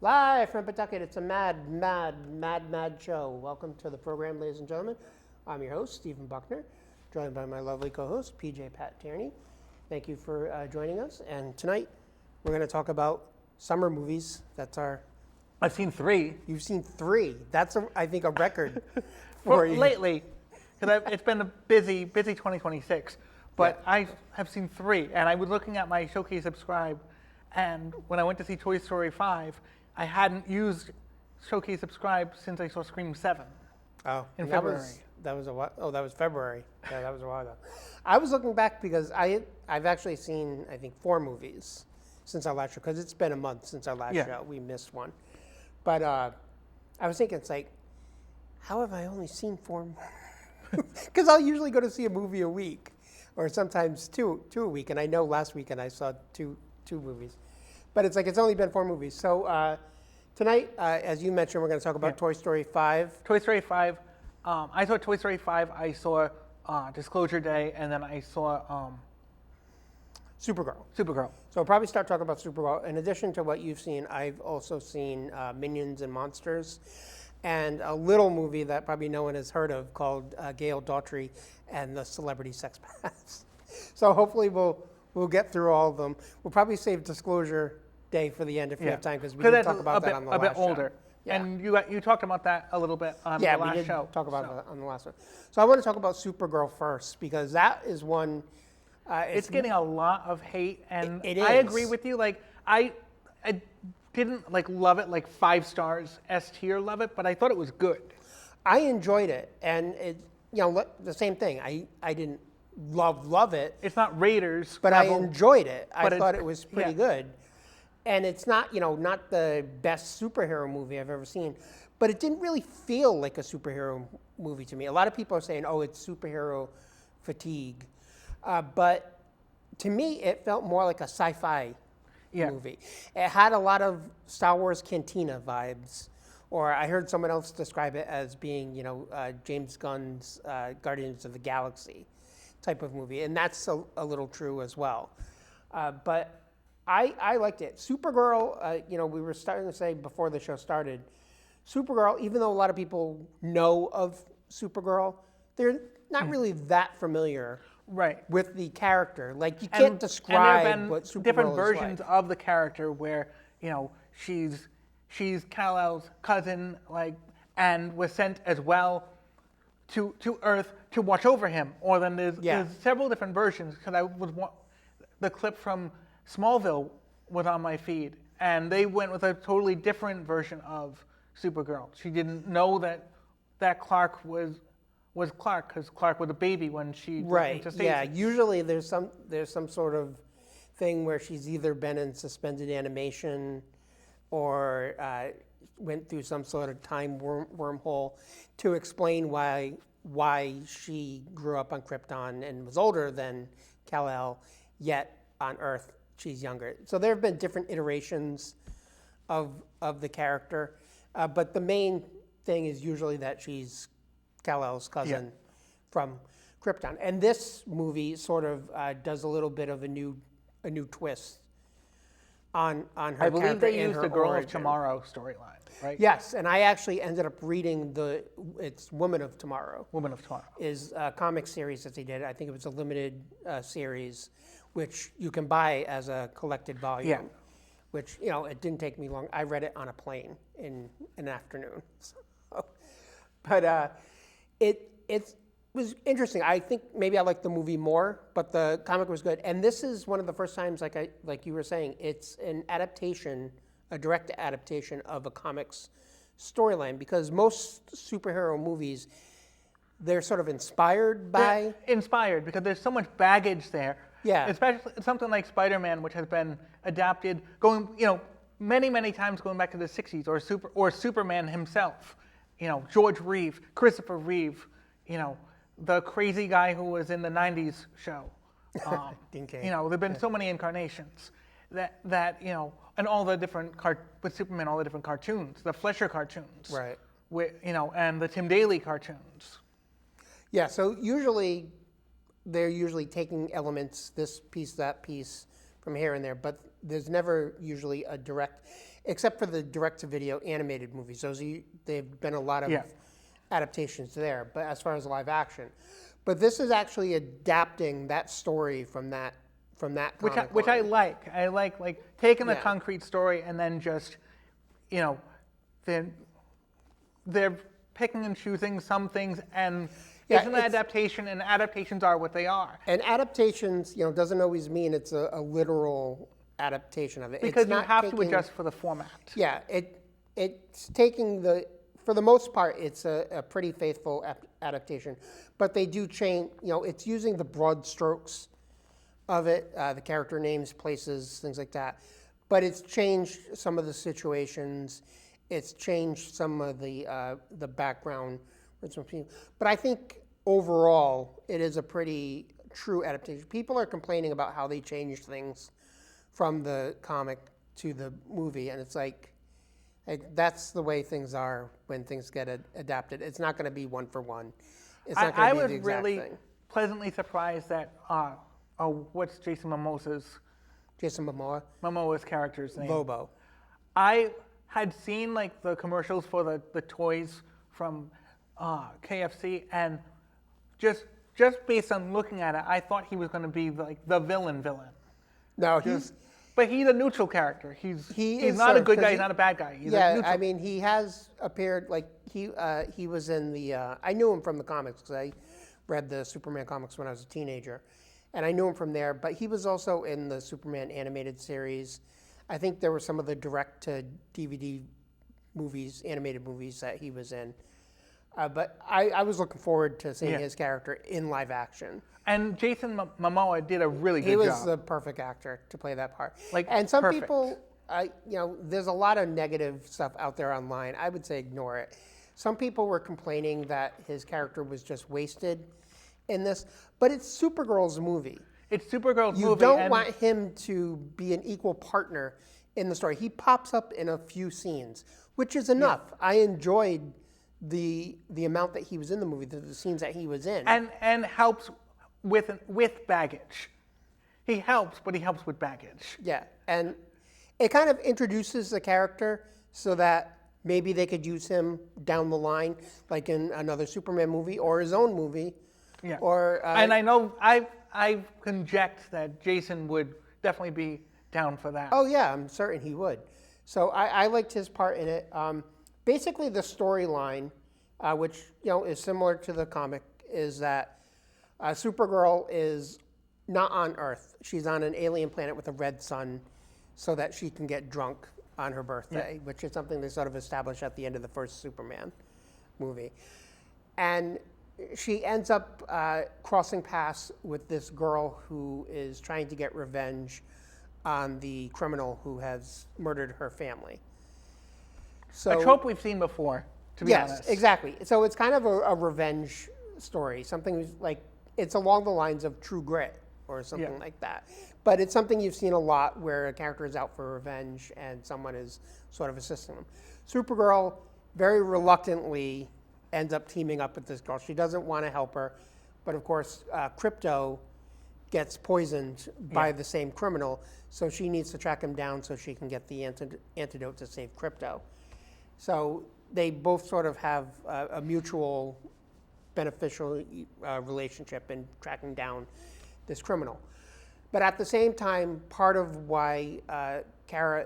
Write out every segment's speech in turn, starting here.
Live from Pawtucket, it's a mad show. Welcome to the program, ladies and gentlemen. I'm your host, Stephen Buckner, joined by my lovely co-host, PJ Pat Tierney. Thank you for joining us. And tonight, we're going to talk about summer movies. That's our... I've seen 3. You've seen 3. That's, I think, a record for you. Lately, because it's been a busy 2026. But yeah. I have seen 3, and I was looking at my Showcase Subscribe, and when I went to see Toy Story 5, I hadn't used Showcase Subscribe since I saw Scream 7. Oh, in February. That was a while. Oh, that was February. Yeah, that was a while ago. I was looking back because I've actually seen, I think, 4 movies since our last show, because it's been a month since our last show. We missed one. But I was thinking, it's like, how have I only seen 4 movies? Because I'll usually go to see a movie a week, or sometimes two a week. And I know last weekend I saw two movies. But it's like, it's only been 4 movies. So tonight, as you mentioned, we're going to talk about Toy Story 5. Toy Story 5. I saw Toy Story 5. I saw Disclosure Day, and then I saw Supergirl. Supergirl. So we'll probably start talking about Supergirl. In addition to what you've seen, I've also seen Minions and Monsters, and a little movie that probably no one has heard of called Gail Daughtry and the Celebrity Sex Paths. So hopefully we'll get through all of them. We'll probably save Disclosure Day for the end if we have time, because we didn't talk about that on the last show. A bit older. Yeah. And you talked about that a little bit on the last show. Yeah, we did talk about it on the last one. So I want to talk about Supergirl first, because that is one... it's getting a lot of hate, and it is. I agree with you. Like, I didn't love it, 5 stars, S tier love it, but I thought it was good. I enjoyed it, and it, the same thing. I didn't love it. It's not Raiders, but I enjoyed it. I thought it was pretty good. And it's not, not the best superhero movie I've ever seen, but it didn't really feel like a superhero movie to me. A lot of people are saying, oh, it's superhero fatigue. But to me, it felt more like a sci-fi movie. It had a lot of Star Wars Cantina vibes, or I heard someone else describe it as being, James Gunn's Guardians of the Galaxy type of movie, and that's a little true as well. But I liked it. Supergirl, we were starting to say before the show started, Supergirl, even though a lot of people know of Supergirl, they're not really that familiar with the character. Like, you can't describe what Supergirl is like. Different versions of the character where, she's Kal-El's cousin, and was sent as well to Earth to watch over him. Or then there's several different versions, because the clip from Smallville was on my feed, and they went with a totally different version of Supergirl. She didn't know that Clark was Clark, because Clark was a baby when she went into stasis. Yeah, usually there's some sort of thing where she's either been in suspended animation or went through some sort of time wormhole to explain why she grew up on Krypton and was older than Kal-El, yet on Earth she's younger. So there have been different iterations of the character, but the main thing is usually that she's Kal-El's cousin from Krypton. And this movie sort of does a little bit of a new twist on her character. I believe they used the Girl origin. of Tomorrow storyline, right? Yes, and I actually ended up reading it's Woman of Tomorrow. Woman of Tomorrow. Is a comic series that they did. I think it was a limited series, which you can buy as a collected volume. Yeah. Which, it didn't take me long. I read it on a plane in an afternoon. But it was interesting. I think maybe I liked the movie more, but the comic was good. And this is one of the first times, like you were saying, it's an adaptation, a direct adaptation of a comics storyline, because most superhero movies, they're sort of inspired by... They're inspired, because there's so much baggage there. Yeah. Especially something like Spider-Man, which has been adapted going, many, many times going back to the 60s, or Superman himself. George Reeve, Christopher Reeve, the crazy guy who was in the 90s show. There've been so many incarnations that and all the different with Superman, all the different cartoons, the Fleischer cartoons, right? And the Tim Daly cartoons. Yeah. So they're taking elements, this piece, that piece, from here and there, but there's never usually a direct. except for the direct-to-video animated movies. They've been a lot of adaptations there, but as far as live action. But this is actually adapting that story from that comic which I line. like. I like taking a concrete story and then just, they're picking and choosing some things, and it's an adaptation, and adaptations are what they are. And adaptations, doesn't always mean it's a literal adaptation of it. Because you have to adjust for the format. Yeah, it's taking for the most part, it's a pretty faithful adaptation, but they do change. It's using the broad strokes of it, the character names, places, things like that. But it's changed some of the situations. It's changed some of the background. But I think overall, it is a pretty true adaptation. People are complaining about how they changed things from the comic to the movie, and it's like that's the way things are when things get adapted. It's not going to be one for one. It's not going to be the exact thing. I was really pleasantly surprised that what's Jason Momoa's character's name? Lobo. I had seen the commercials for the toys from KFC, and just based on looking at it, I thought he was going to be the villain. No, but he's a neutral character. He's not a good guy. He's not a bad guy. He's I mean, he has appeared he was in the. I knew him from the comics because I read the Superman comics when I was a teenager, and I knew him from there. But he was also in the Superman animated series. I think there were some of the direct-to-DVD movies, animated movies that he was in. But I was looking forward to seeing his character in live action. And Jason Momoa did a really good job. He was the perfect actor to play that part. And some people, there's a lot of negative stuff out there online. I would say ignore it. Some people were complaining that his character was just wasted in this, but it's Supergirl's movie. It's Supergirl's movie. You don't want him to be an equal partner in the story. He pops up in a few scenes, which is enough. Yeah. I enjoyed the amount that he was in the movie, the scenes that he was in, and helps with baggage. He helps, but he helps with baggage. Yeah, and it kind of introduces the character so that maybe they could use him down the line, like in another Superman movie or his own movie. Yeah. And I know I conject that Jason would definitely be down for that. Oh yeah, I'm certain he would. So I liked his part in it. Basically, the storyline, which is similar to the comic, is that Supergirl is not on Earth. She's on an alien planet with a red sun, so that she can get drunk on her birthday, which is something they sort of established at the end of the first Superman movie. And she ends up crossing paths with this girl who is trying to get revenge on the criminal who has murdered her family. So, a trope we've seen before, to be honest. Yes, exactly. So it's kind of a revenge story. Something like, it's along the lines of True Grit or something like that. But it's something you've seen a lot where a character is out for revenge and someone is sort of assisting them. Supergirl very reluctantly ends up teaming up with this girl. She doesn't want to help her, but of course, Crypto gets poisoned by the same criminal, so she needs to track him down so she can get the antidote to save Crypto. So they both sort of have a mutual beneficial relationship in tracking down this criminal. But at the same time, part of why Kara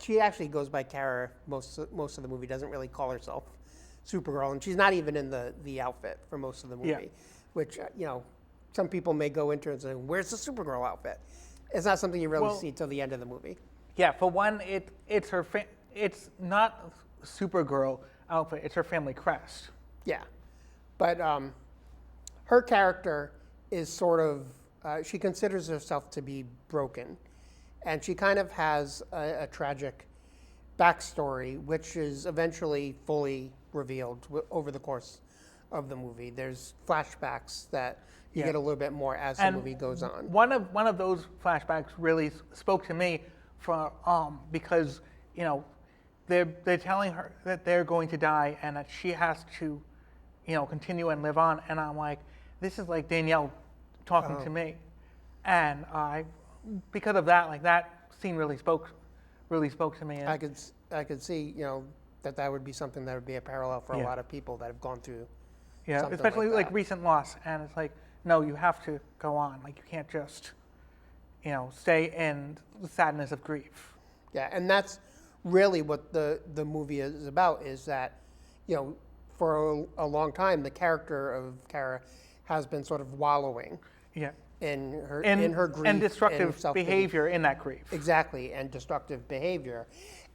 she actually goes by Kara most of the movie, doesn't really call herself Supergirl, and she's not even in the outfit for most of the movie, which, some people may go into and say, where's the Supergirl outfit? It's not something you really see till the end of the movie. Yeah, for one, it's her it's not Supergirl outfit, it's her family crest. Yeah, but her character is sort of, she considers herself to be broken, and she kind of has a tragic backstory, which is eventually fully revealed over the course of the movie. There's flashbacks that you get a little bit more as the movie goes on. One of those flashbacks really spoke to me because they're telling her that they're going to die and that she has to continue and live on, and I'm like, this is like Danielle talking to me, and because of that, that scene really spoke really spoke to me. And I could see, that would be something that would be a parallel for a lot of people that have gone through. Yeah, especially like recent loss, and it's like, no, you have to go on. Like, you can't just, stay in the sadness of grief. Yeah, and that's really what the movie is about. Is that, for a long time, the character of Kara has been sort of wallowing. Yeah. In her grief and destructive and behavior in that grief. Exactly, and destructive behavior,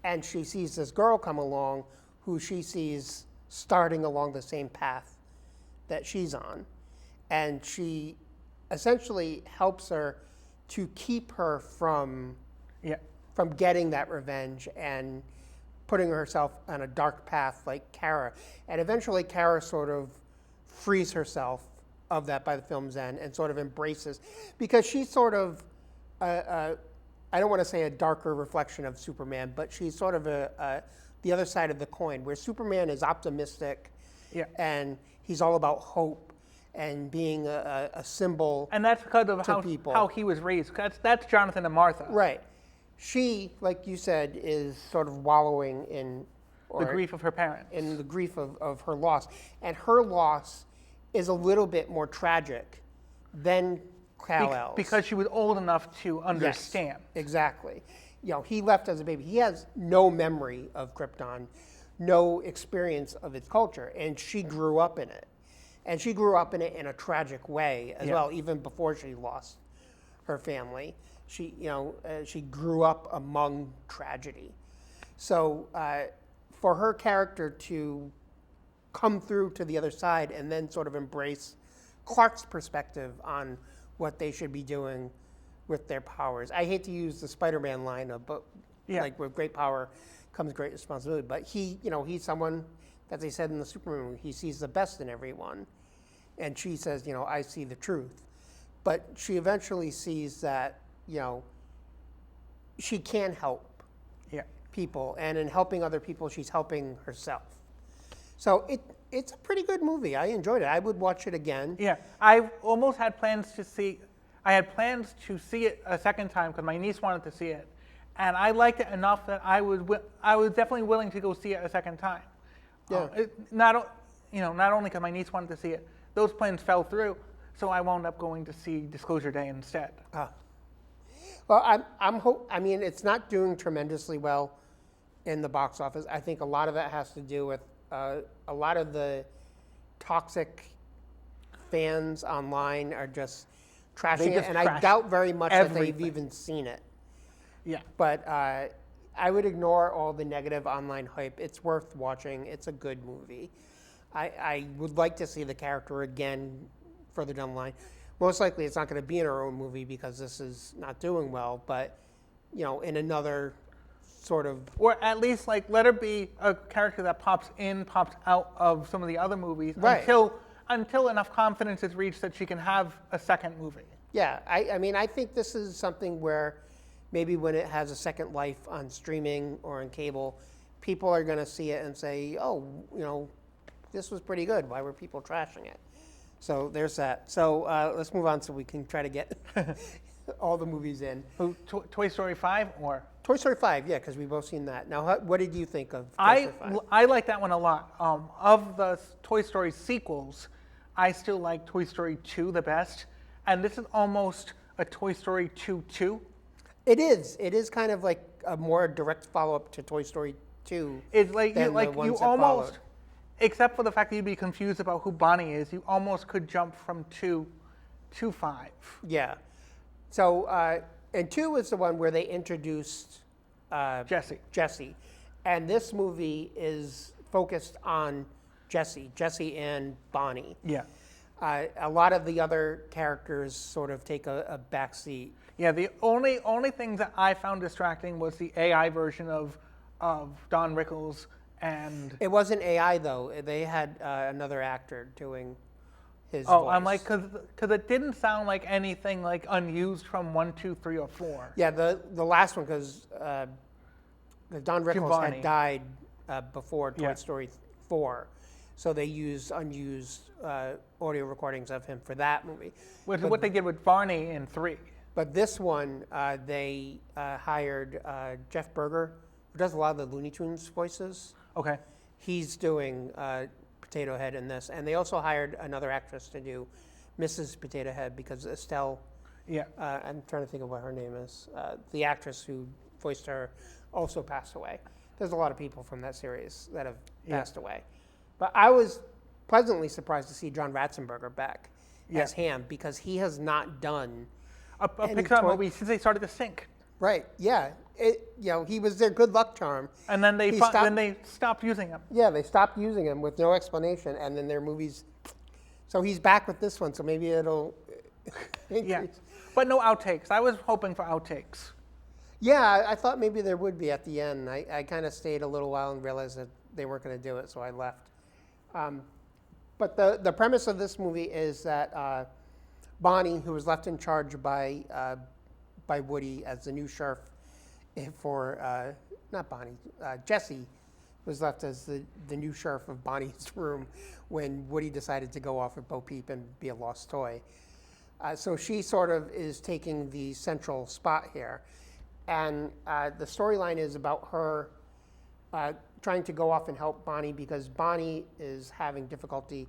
and she sees this girl come along, who she sees starting along the same path that she's on, and she essentially helps her to keep her from getting that revenge and putting herself on a dark path like Kara. And eventually Kara sort of frees herself of that by the film's end and sort of embraces, because she's sort of, I don't want to say a darker reflection of Superman, but she's sort of the other side of the coin, where Superman is optimistic and he's all about hope and being a symbol. And that's because of how he was raised. That's Jonathan and Martha. Right. She, like you said, is sort of wallowing in the grief of her parents. In the grief of her loss. And her loss is a little bit more tragic than Kal-El's. Because she was old enough to understand. Yes, exactly. He left as a baby. He has no memory of Krypton, no experience of its culture, and she grew up in it. And she grew up in it in a tragic way as well, even before she lost her family. She, she grew up among tragedy. So for her character to come through to the other side and then sort of embrace Clark's perspective on what they should be doing with their powers. I hate to use the Spider-Man line, but like with great power comes great responsibility. But he's someone, as they said in the Superman movie, he sees the best in everyone. And she says, I see the truth. But she eventually sees that, she can help people. And in helping other people, she's helping herself. So it's a pretty good movie. I enjoyed it. I would watch it again. Yeah, I almost had plans to see. I had plans to see it a second time because my niece wanted to see it, and I liked it enough that I was definitely willing to go see it a second time. Yeah. Not only because my niece wanted to see it, those plans fell through, so I wound up going to see Disclosure Day instead. Well, I mean, it's not doing tremendously well in the box office. I think a lot of that has to do with a lot of the toxic fans online are just trashing it, and I doubt very much that they've even seen it. Yeah. But I would ignore all the negative online hype. It's worth watching. It's a good movie. I would like to see the character again further down the line. Most likely it's not going to be in her own movie because this is not doing well, but, in another sort of... Or at least, let her be a character that pops in, pops out of some of the other movies until enough confidence is reached that she can have a second movie. Yeah, I mean, I think this is something where maybe when it has a second life on streaming or on cable, people are going to see it and say, oh, this was pretty good. Why were people trashing it? So there's that. So let's move on so we can try to get all the movies in. Toy Story 5 or? Toy Story 5, yeah, because we've both seen that. Now, what did you think of Toy Story 5? I like that one a lot. Of the Toy Story sequels, I still like Toy Story 2 the best. And this is almost a Toy Story 2-2. It is. It is kind of like a more direct follow-up to Toy Story 2. It's like you almost, except for the fact that you'd be confused about who Bonnie is, you almost could jump from 2 to 5. Yeah. So, and 2 is the one where they introduced Jesse. And this movie is focused on Jesse and Bonnie. Yeah. A lot of the other characters sort of take a backseat. Yeah, the only thing that I found distracting was the AI version of Don Rickles, and it wasn't AI though. They had another actor doing his voice. I'm like, because it didn't sound like anything like unused from 1, 2, 3, or 4. Yeah, the last one because Don Rickles had died before Toy Story 4. So they used unused audio recordings of him for that movie. What they did with Barney in 3. But this one, they hired Jeff Berger, who does a lot of the Looney Tunes voices. Okay. He's doing Potato Head in this. And they also hired another actress to do Mrs. Potato Head because Estelle, Yeah. I'm trying to think of what her name is, the actress who voiced her also passed away. There's a lot of people from that series that have passed away. But I was pleasantly surprised to see John Ratzenberger back as Ham because he has not done A Pixar movie since they started to sync. Right, yeah. He was their good luck charm. And then they stopped using him. Yeah, they stopped using him with no explanation, and then their movies. So he's back with this one, so maybe it'll increase. Yeah. But no outtakes. I was hoping for outtakes. Yeah, I thought maybe there would be at the end. I kind of stayed a little while and realized that they weren't going to do it, so I left. But the premise of this movie is that Bonnie, who was left in charge by Woody as the new sheriff for, not Bonnie, Jesse was left as the new sheriff of Bonnie's room when Woody decided to go off with Bo Peep and be a lost toy. So she sort of is taking the central spot here. And the storyline is about her trying to go off and help Bonnie because Bonnie is having difficulty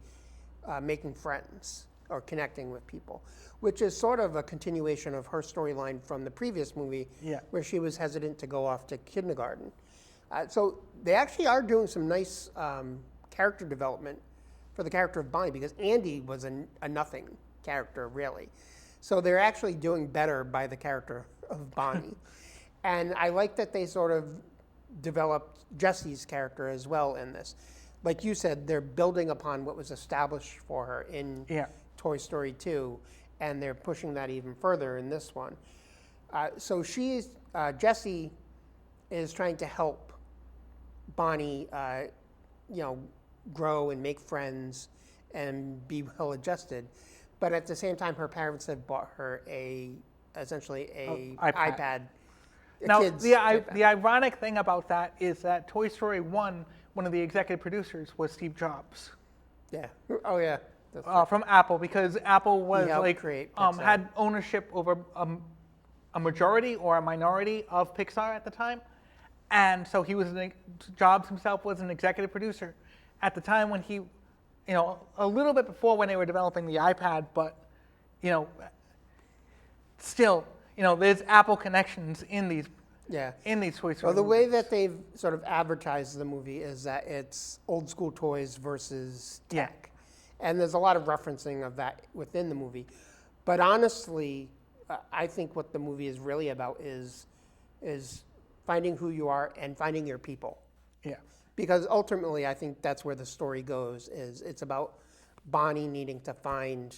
making friends or connecting with people, which is sort of a continuation of her storyline from the previous movie where she was hesitant to go off to kindergarten. So they actually are doing some nice character development for the character of Bonnie because Andy was a nothing character, really. So they're actually doing better by the character of Bonnie. And I like that they sort of developed Jesse's character as well in this. Like you said, they're building upon what was established for her in Toy Story 2, and they're pushing that even further in this one. So Jessie is trying to help Bonnie, grow and make friends and be well-adjusted. But at the same time, her parents have bought her essentially a iPad. Now, the ironic thing about that is that Toy Story 1, one of the executive producers was Steve Jobs. Yeah. Oh, yeah. From Apple, because Apple was had ownership over a majority or a minority of Pixar at the time, and so Jobs himself was an executive producer at the time when he, a little bit before when they were developing the iPad, but still. There's Apple connections in these Toy Story Well, the movies. way that they've sort of advertised the movie is that it's old school toys versus tech. And there's a lot of referencing of that within the movie. But honestly, I think what the movie is really about is finding who you are and finding your people. Yeah. Because ultimately, I think that's where the story goes, is it's about Bonnie needing to find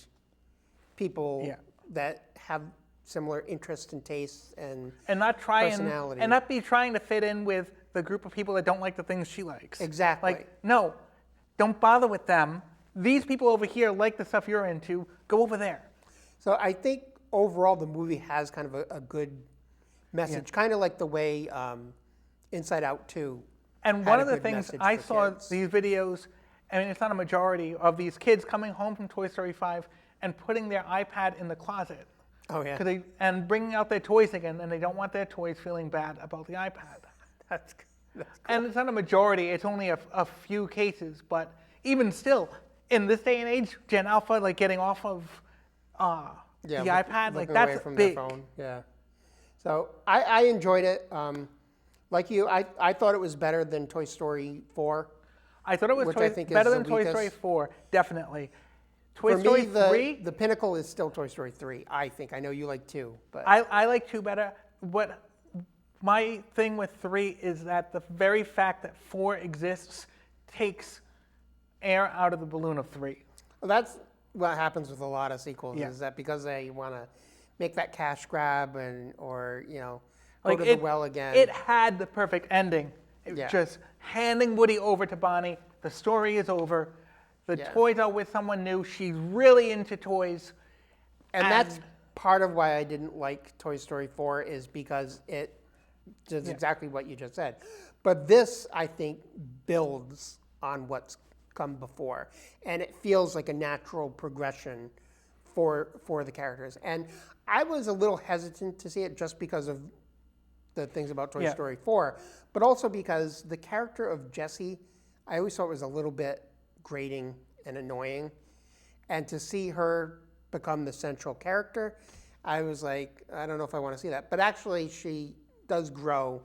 people that have similar interests and tastes and not personality. And not be trying to fit in with the group of people that don't like the things she likes. Exactly. Like, no, don't bother with them. These people over here like the stuff you're into. Go over there. So I think overall the movie has kind of a good message, kind of like the way Inside Out 2. And one of the things I saw these videos, it's not a majority, of these kids coming home from Toy Story 5 and putting their iPad in the closet. Oh, yeah. And bringing out their toys again, and they don't want their toys feeling bad about the iPad. That's cool. And it's not a majority, it's only a few cases, but even still, in this day and age, Gen Alpha, getting off of the iPad, that's away from big. Their phone. Yeah. So I enjoyed it. Like you, I thought it was better than Toy Story 4. I thought it was better than Toy Story 4, definitely. Toy Story 3? The pinnacle is still Toy Story 3, I think. I know you like 2. But I like 2 better. My thing with 3 is that the very fact that 4 exists takes air out of the balloon of 3. Well, that's what happens with a lot of sequels, is that because they want to make that cash grab or go to the well again. It had the perfect ending. It was just handing Woody over to Bonnie. The story is over. The toys are with someone new. She's really into toys. And that's part of why I didn't like Toy Story 4 is because it does exactly what you just said. But this, I think, builds on what's come before. And it feels like a natural progression for the characters. And I was a little hesitant to see it just because of the things about Toy Story 4, but also because the character of Jessie, I always thought was a little bit grating and annoying. And to see her become the central character, I was like, I don't know if I want to see that. But actually, she does grow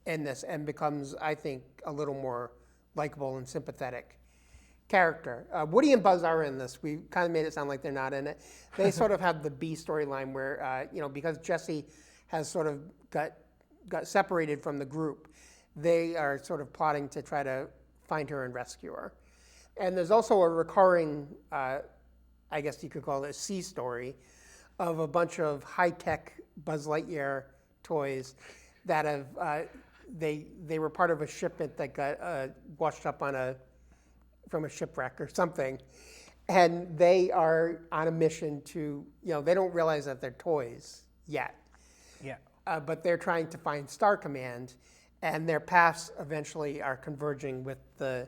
in this and becomes, I think, a little more likable and sympathetic character. Woody and Buzz are in this. We kind of made it sound like they're not in it. They sort of have the B storyline where, because Jessie has sort of got separated from the group, they are sort of plotting to try to find her and rescue her. And there's also a recurring, I guess you could call it a C story, of a bunch of high-tech Buzz Lightyear toys that have, they were part of a shipment that got washed up from a shipwreck or something. And they are on a mission to, they don't realize that they're toys yet. Yeah. But they're trying to find Star Command, and their paths eventually are converging with the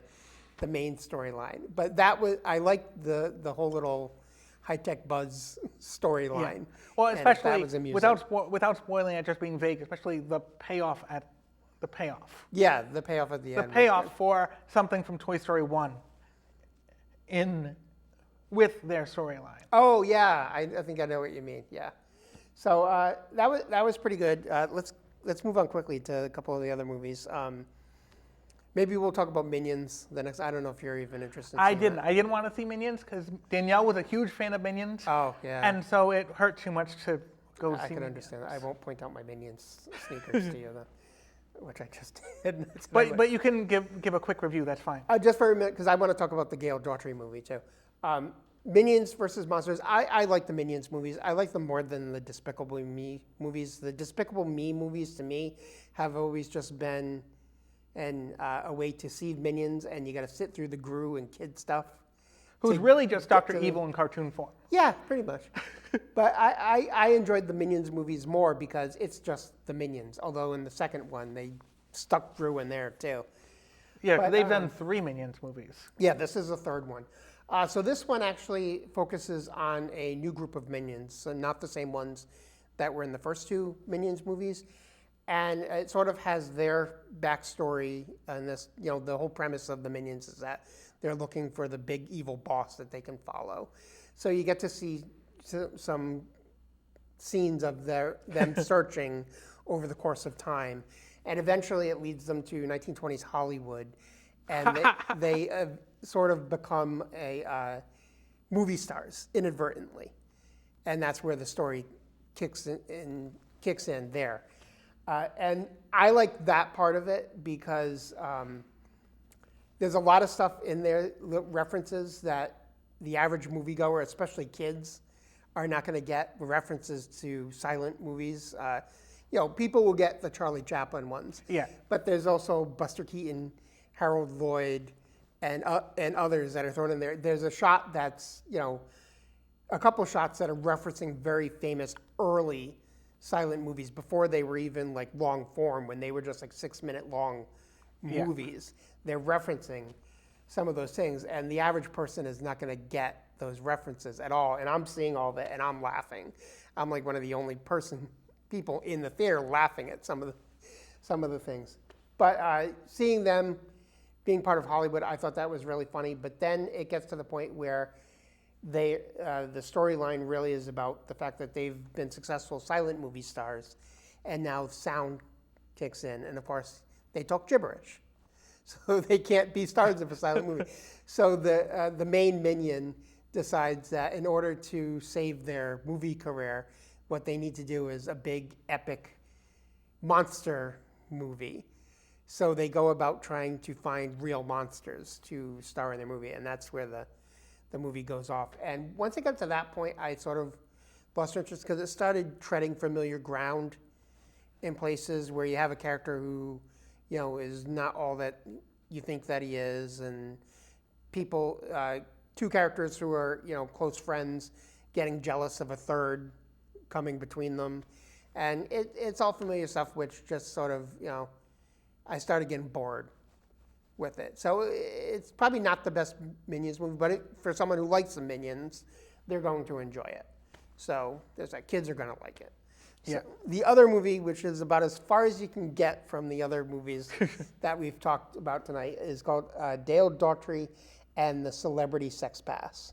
main storyline. But I liked the whole little high-tech Buzz storyline. Yeah. Well, especially that was amusing. without spoiling it, just being vague, especially the payoff at the payoff. Yeah, the payoff at the end. The payoff for something from Toy Story 1 with their storyline. Oh yeah, I think I know what you mean. Yeah. So that was pretty good. Let's move on quickly to a couple of the other movies. Maybe we'll talk about Minions the next. I don't know if you're even interested. I didn't want to see Minions because Danielle was a huge fan of Minions. Oh yeah. And so it hurt too much to go see. I can understand that. I won't point out my Minions sneakers to you though, which I just did. But you can give a quick review. That's fine. Just for a minute, because I want to talk about the Gail Daughtry movie too. Minions versus Monsters. I like the Minions movies. I like them more than the Despicable Me movies. The Despicable Me movies, to me, have always just been a way to see Minions, and you got to sit through the Gru and kid stuff. Who's really just Dr. Evil in cartoon form. Yeah, pretty much. But I enjoyed the Minions movies more because it's just the Minions. Although in the second one, they stuck Gru in there too. Yeah, but they've done 3 Minions movies. Yeah, this is the third one. So this one actually focuses on a new group of Minions, so not the same ones that were in the first 2 Minions movies. And it sort of has their backstory, and this, the whole premise of the Minions is that they're looking for the big evil boss that they can follow. So you get to see some scenes of them searching over the course of time. And eventually it leads them to 1920s Hollywood. And they sort of become movie stars inadvertently. And that's where the story kicks in there. And I like that part of it because there's a lot of stuff in there, references that the average moviegoer, especially kids, are not going to get. References to silent movies. People will get the Charlie Chaplin ones. Yeah. But there's also Buster Keaton, Harold Lloyd, and others that are thrown in there. There's a shot that's, a couple shots that are referencing very famous early silent movies before they were even like long form, when they were just like 6-minute long movies. They're referencing some of those things, and the average person is not going to get those references at all. And I'm seeing all that, and I'm laughing. I'm like one of the only people in the theater laughing at some of the things. But seeing them being part of Hollywood, I thought that was really funny. But then it gets to the point where the storyline really is about the fact that they've been successful silent movie stars, and now sound kicks in, and of course they talk gibberish, so they can't be stars of a silent movie. So the main minion decides that in order to save their movie career, what they need to do is a big epic monster movie. So they go about trying to find real monsters to star in their movie, and that's where the movie goes off. And once it got to that point, I sort of lost interest because it started treading familiar ground in places where you have a character who, is not all that you think that he is, and people, 2 characters who are, close friends, getting jealous of a third coming between them. And it's all familiar stuff, which just sort of, I started getting bored with it. So it's probably not the best Minions movie, but for someone who likes the Minions, they're going to enjoy it. So there's like kids are going to like it. So Yeah. the other movie, which is about as far as you can get from the other movies that we've talked about tonight, is called Dale Daughtry and the Celebrity Sex Pass.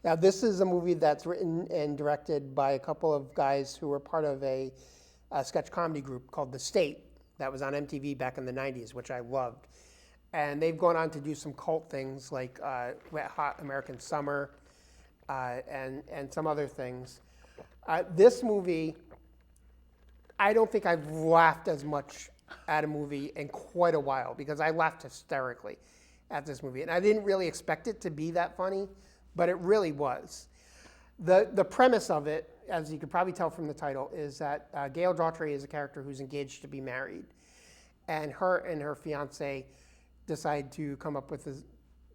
Now, this is a movie that's written and directed by a couple of guys who were part of a sketch comedy group called The State that was on MTV back in the 90s, which I loved. And they've gone on to do some cult things like Wet Hot American Summer and some other things. This movie, I don't think I've laughed as much at a movie in quite a while because I laughed hysterically at this movie. And I didn't really expect it to be that funny, but it really was. The premise of it, as you could probably tell from the title, is that Gail Daughtry is a character who's engaged to be married. And her fiance decide to come up with this.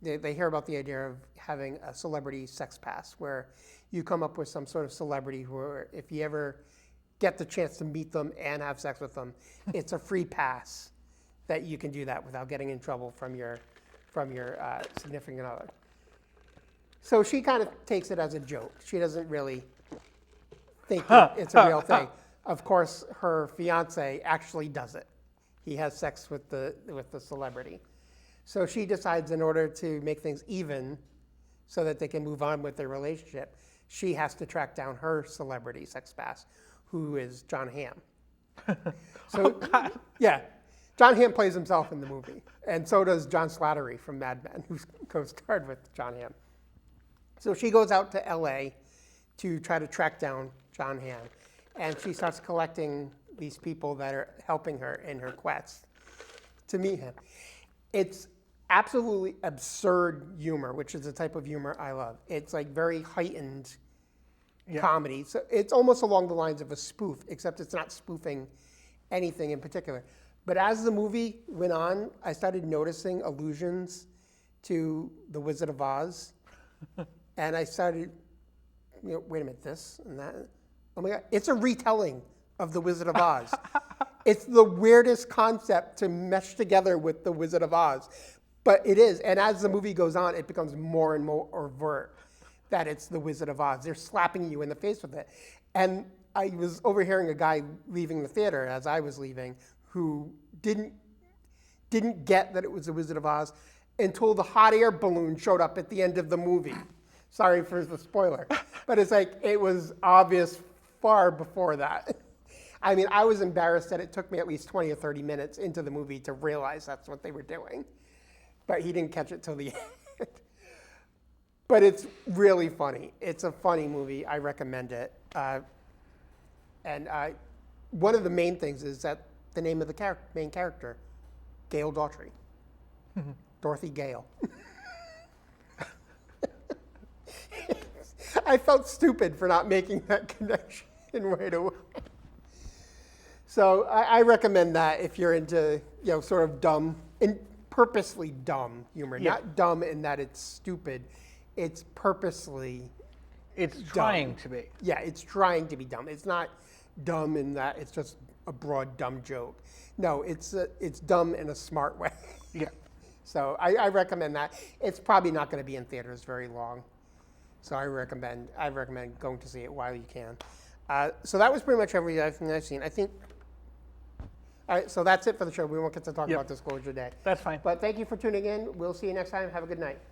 They hear about the idea of having a celebrity sex pass, where you come up with some sort of celebrity who, if you ever get the chance to meet them and have sex with them, it's a free pass that you can do that without getting in trouble from your significant other. So she kind of takes it as a joke. She doesn't really think that it's a real thing. Of course, her fiance actually does it. He has sex with the celebrity. So she decides, in order to make things even so that they can move on with their relationship, she has to track down her celebrity sex pass, who is John Hamm. So, yeah, John Hamm plays himself in the movie, and so does John Slattery from Mad Men, who co-starred with John Hamm. So she goes out to LA to try to track down John Hamm, and she starts collecting these people that are helping her in her quest to meet him. It's absolutely absurd humor, which is the type of humor I love. It's like very heightened comedy. So it's almost along the lines of a spoof, except it's not spoofing anything in particular. But as the movie went on, I started noticing allusions to The Wizard of Oz. And I started, wait a minute, this and that. Oh my God, it's a retelling of The Wizard of Oz. It's the weirdest concept to mesh together with The Wizard of Oz. But it is, and as the movie goes on, it becomes more and more overt that it's The Wizard of Oz. They're slapping you in the face with it. And I was overhearing a guy leaving the theater as I was leaving who didn't get that it was The Wizard of Oz until the hot air balloon showed up at the end of the movie. Sorry for the spoiler. But it's like, it was obvious far before that. I mean, I was embarrassed that it took me at least 20 or 30 minutes into the movie to realize that's what they were doing. But he didn't catch it till the end. But it's really funny. It's a funny movie. I recommend it. And one of the main things is that the name of the main character, Gail Daughtry. Dorothy Gale. I felt stupid for not making that connection right away. So I recommend that if you're into, sort of dumb, and purposely dumb humor. Yeah. Not dumb in that it's stupid. It's purposely It's trying to be. Yeah, it's trying to be dumb. It's not dumb in that it's just a broad dumb joke. No, it's dumb in a smart way. Yeah. So I recommend that. It's probably not going to be in theaters very long. So I recommend going to see it while you can. So that was pretty much everything I've seen. I think. All right, so that's it for the show. We won't get to talk about Disclosure Day. That's fine. But thank you for tuning in. We'll see you next time. Have a good night.